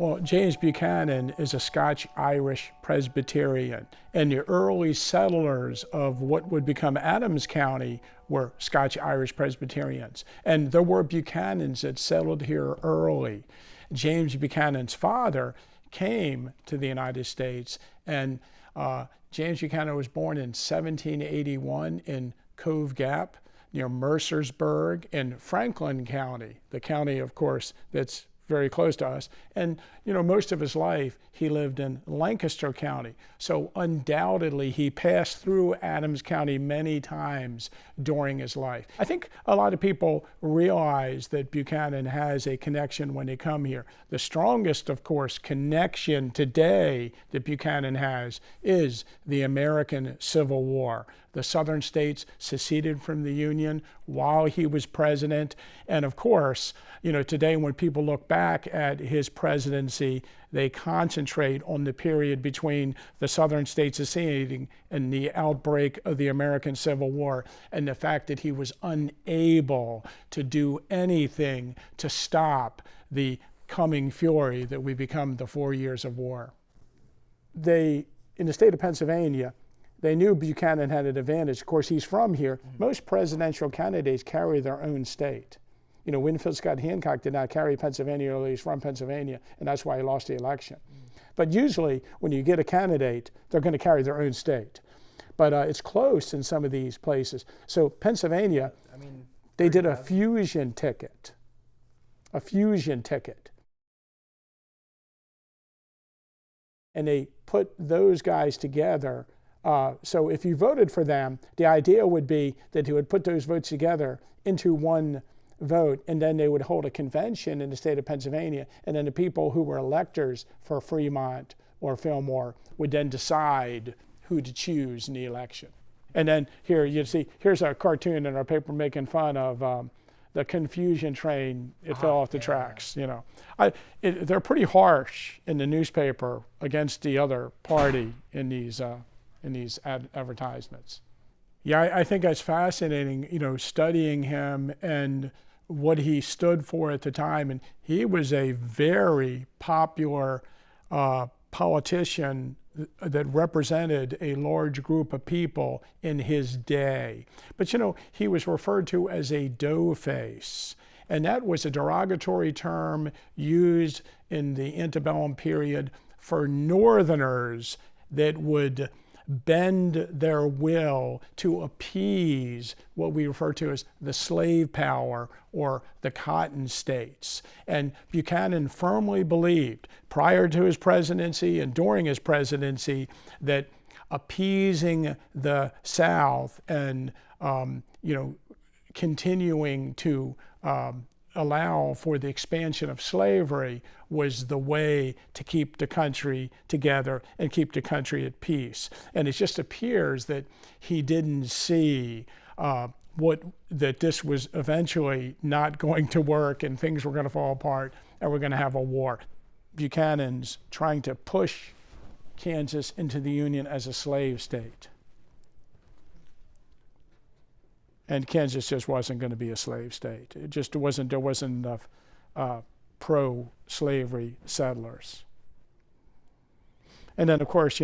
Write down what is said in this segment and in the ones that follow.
Well, James Buchanan is a Scotch-Irish Presbyterian, and the early settlers of what would become Adams County were Scotch-Irish Presbyterians. And there were Buchanans that settled here early. James Buchanan's father came to the United States, and James Buchanan was born in 1781 in Cove Gap, near Mercersburg in Franklin County, the county, of course, that's very close to us. And most of his life he lived in Lancaster County. So undoubtedly he passed through Adams County many times during his life. I think a lot of people realize that Buchanan has a connection when they come here. The strongest, of course, connection today that Buchanan has is the American Civil War. The southern states seceded from the Union while he was president. And of course, today when people look back at his presidency, they concentrate on the period between the southern states seceding and the outbreak of the American Civil War, and the fact that he was unable to do anything to stop the coming fury that we become the 4 years of war. In the state of Pennsylvania, they knew Buchanan had an advantage. Of course, he's from here. Most presidential candidates carry their own state. Winfield Scott Hancock did not carry Pennsylvania, although he's from Pennsylvania, and that's why he lost the election. But usually, when you get a candidate, they're going to carry their own state. But it's close in some of these places. So Pennsylvania, they did a fusion ticket. A fusion ticket. And they put those guys together. So if you voted for them, the idea would be that he would put those votes together into one vote, and then they would hold a convention in the state of Pennsylvania, and then the people who were electors for Fremont or Fillmore would then decide who to choose in the election. And then here you see, here's a cartoon in our paper making fun of the confusion train. It fell off the tracks. They're pretty harsh in the newspaper against the other party in these advertisements. Yeah, I think that's fascinating, studying him and what he stood for at the time. And he was a very popular politician that represented a large group of people in his day. But he was referred to as a doughface. And that was a derogatory term used in the antebellum period for Northerners that would bend their will to appease what we refer to as the slave power or the cotton states. And Buchanan firmly believed, prior to his presidency and during his presidency, that appeasing the South and continuing to allow for the expansion of slavery was the way to keep the country together and keep the country at peace. And it just appears that he didn't see that this was eventually not going to work and things were going to fall apart and we're going to have a war. Buchanan's trying to push Kansas into the Union as a slave state. And Kansas just wasn't going to be a slave state. It just wasn't. There wasn't enough pro-slavery settlers. And then, of course,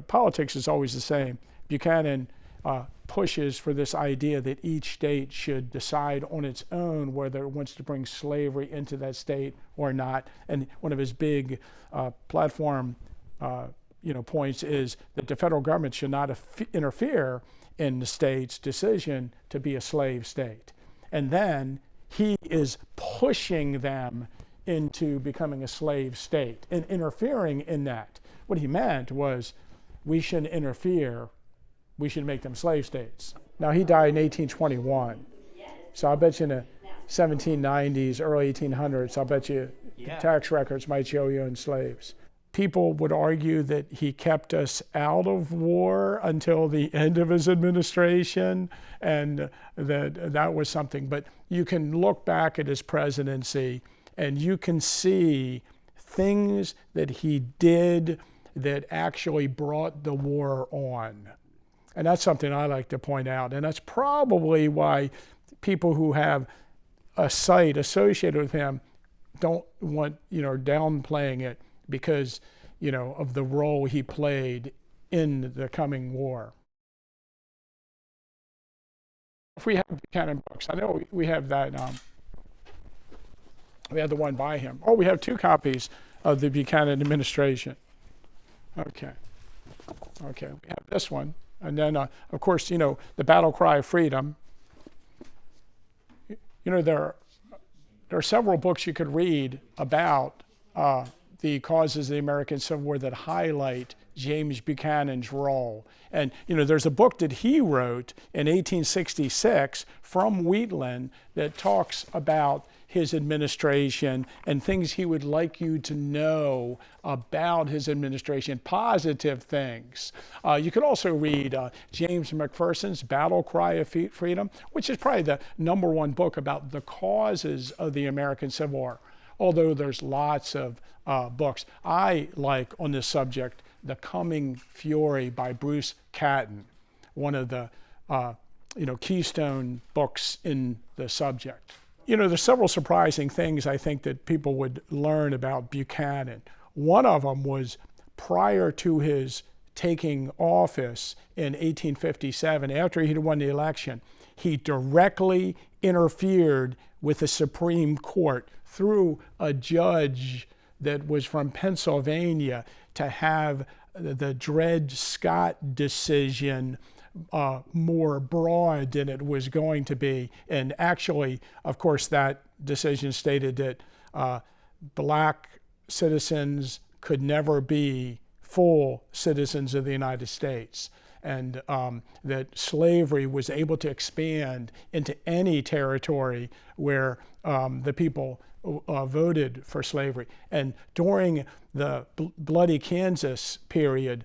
politics is always the same. Buchanan pushes for this idea that each state should decide on its own whether it wants to bring slavery into that state or not. And one of his big platform, points is that the federal government should not interfere in the state's decision to be a slave state. And then he is pushing them into becoming a slave state and interfering in that. What he meant was we shouldn't interfere, we should make them slave states. Now he died in 1821, so I bet you in the 1790s, early 1800s, I bet you tax records might show you owned slaves. People would argue that he kept us out of war until the end of his administration, and that was something. But you can look back at his presidency and you can see things that he did that actually brought the war on. And that's something I like to point out. And that's probably why people who have a site associated with him don't want, downplaying it because, of the role he played in the coming war. If we have Buchanan books, I know we have that, we have the one by him. Oh, we have 2 copies of the Buchanan administration. Okay, we have this one. And then, of course, the battle cry of freedom. There are several books you could read about the causes of the American Civil War that highlight James Buchanan's role. And, there's a book that he wrote in 1866 from Wheatland that talks about his administration and things he would like you to know about his administration, positive things. You could also read James McPherson's Battle Cry of Freedom, which is probably the #1 book about the causes of the American Civil War, although there's lots of books. I like, on this subject, The Coming Fury by Bruce Catton, one of the keystone books in the subject. There's several surprising things I think that people would learn about Buchanan. One of them was prior to his taking office in 1857, after he'd won the election, he directly interfered with the Supreme Court through a judge that was from Pennsylvania to have the Dred Scott decision more broad than it was going to be. And actually, of course, that decision stated that black citizens could never be full citizens of the United States, and that slavery was able to expand into any territory where the people voted for slavery. And during the Bloody Kansas period,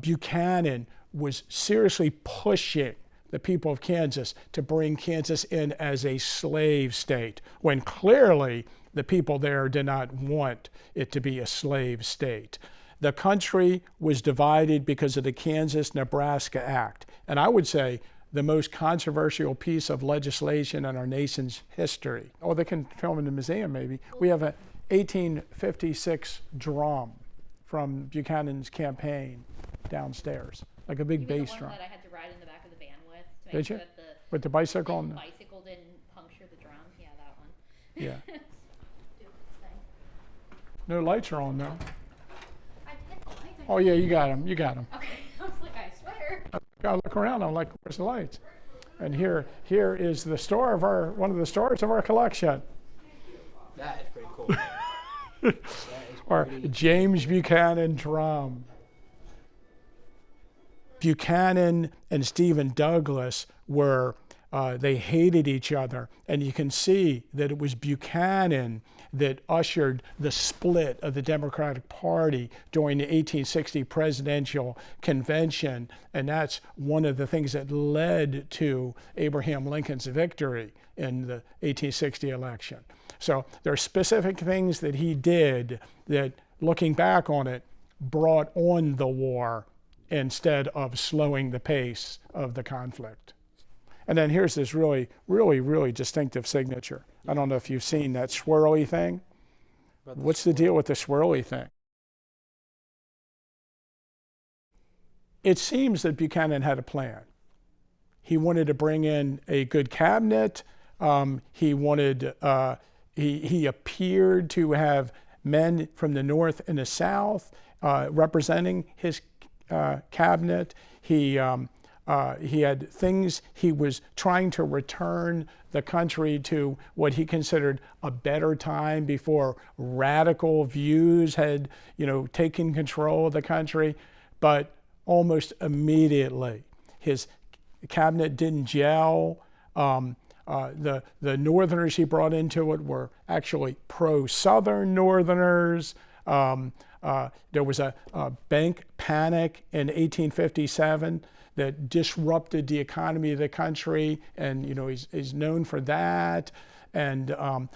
Buchanan was seriously pushing the people of Kansas to bring Kansas in as a slave state, when clearly the people there did not want it to be a slave state. The country was divided because of the Kansas-Nebraska Act, and I would say the most controversial piece of legislation in our nation's history. Oh, they can film in the museum maybe. We have an 1856 drum from Buchanan's campaign downstairs, like a big bass drum. The one that I had to ride in the back of the van with to make Did sure you? that With the bicycle? the bicycle didn't puncture the drum. Yeah, that one. Yeah. Do its thing. No lights are on though. I hit the lights. Oh yeah, you got them. You got them. Okay, I was like, I swear. I look around. I'm like, where's the lights? And here is the store of one of the stores of our collection. That is pretty cool. Or James Buchanan drum. Buchanan and Stephen Douglas they hated each other, and you can see that it was Buchanan that ushered the split of the Democratic Party during the 1860 presidential convention, and that's one of the things that led to Abraham Lincoln's victory in the 1860 election. So there are specific things that he did that, looking back on it, brought on the war instead of slowing the pace of the conflict. And then here's this really, really, really distinctive signature. I don't know if you've seen that swirly thing. What's the deal with the swirly thing? It seems that Buchanan had a plan. He wanted to bring in a good cabinet. He appeared to have men from the North and the South representing his cabinet. He had things. He was trying to return the country to what he considered a better time before radical views had, taken control of the country. But almost immediately, his cabinet didn't gel. The Northerners he brought into it were actually pro-Southern Northerners. There was a bank panic in 1857 that disrupted the economy of the country, and he's known for that. And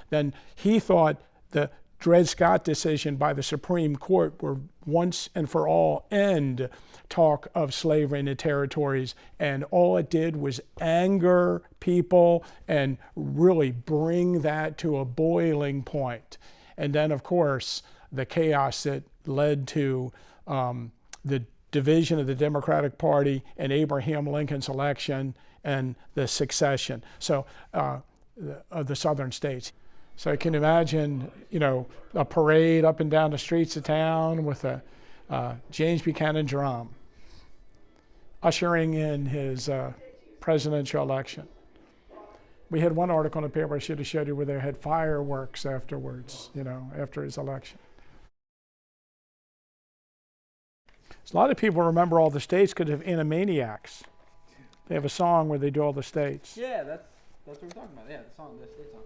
then he thought the Dred Scott decision by the Supreme Court would once and for all end talk of slavery in the territories, and all it did was anger people and really bring that to a boiling point. And then, of course, the chaos that led to the division of the Democratic Party and Abraham Lincoln's election and the secession of the southern states. So I can imagine, a parade up and down the streets of town with a James Buchanan drum, ushering in his presidential election. We had one article in the paper I should have showed you where they had fireworks afterwards, after his election. So a lot of people remember all the states because of Animaniacs. They have a song where they do all the states. Yeah, that's what we're talking about. Yeah, the state song.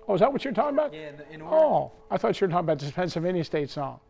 Oh, is that what you're talking about? Yeah, in order. Oh, I thought you were talking about the Pennsylvania state song.